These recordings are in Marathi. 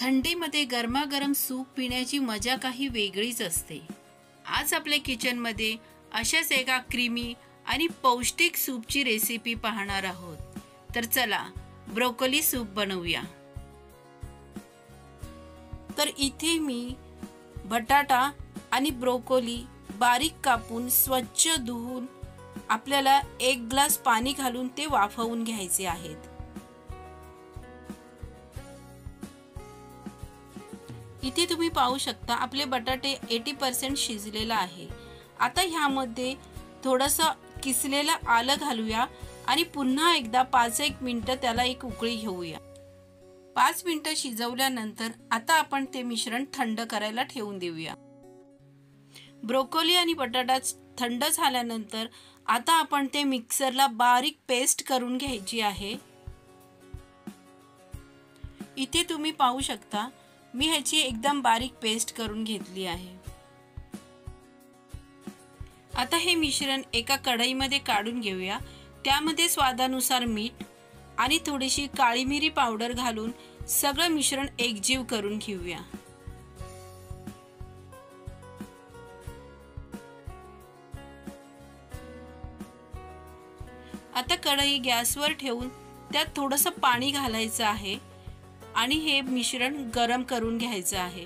थंडीमध्ये गरमागरम सूप पिण्याची मजा काही वेगळीच असते। आज आपल्या किचनमध्ये अशाच एका क्रीमी आणि पौष्टिक सूपची रेसिपी पाहणार आहोत। तर चला ब्रोकोली सूप बनवूया। तर इथे मी बटाटा आणि ब्रोकोली बारीक कापून स्वच्छ धुवून आपल्याला 1 ग्लास पाणी घालून ते वाफवून घ्यायचे आहेत। इथे तुम्ही पाहू शकता आपले बटाटे 80% शिजलेला आहे। आता ह्यामध्ये थोडंसं किसलेलं आलं घालूया आणि पुन्हा एकदा 5-1 मिनिटं त्याला एक उकळी घेऊया। 5 मिनिटं शिजवल्यानंतर आता आपण ते मिश्रण थंड करायला ठेवून देऊया। ब्रोकोली आणि बटाटा थंड झाल्यानंतर आता आपण ते मिक्सरला बारीक पेस्ट करून घ्यायची आहे। इथे तुम्ही पाहू शकता मी ह्याची एकदम बारीक पेस्ट करून घेतली आहे। आता हे मिश्रण एका कढईमध्ये काढून घेऊया। त्यामध्ये स्वादानुसार मीठ आणि थोडीशी काळी मिरी पावडर घालून सगळं मिश्रण एकजीव करून घेऊया। आता कढई गॅसवर ठेवून त्यात थोडंसं पाणी घालायचं आहे आणि हे मिश्रण गरम करून घ्यायचं आहे।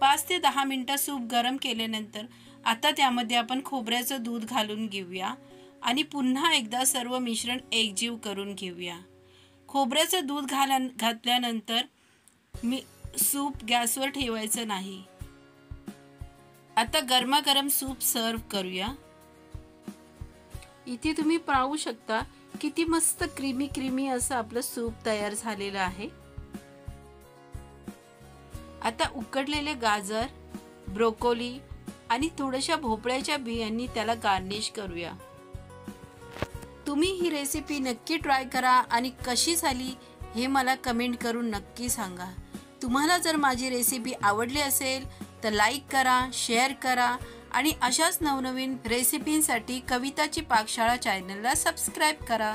पाच ते 10 मिनिटं सूप गरम केल्यानंतर आता त्यामध्ये आपण खोबऱ्याचं दूध घालून घेऊया आणि पुन्हा एकदा सर्व मिश्रण एकजीव करून घेऊया। खोबऱ्याचं दूध घातल्यानंतर सूप गॅसवर ठेवायचं नाही। आता गरमागरम सूप सर्व करूया। इथे तुम्ही पाहू शकता किती मस्त क्रीमी असं आपलं सूप तयार झालेलं आहे। आता उकडलेले गाजर, ब्रोकोली आणि थोड्याशा भोपळ्याच्या बियांनी त्याला गार्निश करूया। तुम्ही ही रेसिपी नक्की ट्राय करा आणि कशी झाली हे मला कमेंट करून नक्की सांगा। तुम्हाला जर माझी रेसिपी आवडली असेल तर लाईक करा, शेअर करा आणि अशाच नवनवीन रेसिपींसाठी कविताची पाकशाळा चॅनलला सबस्क्राइब करा।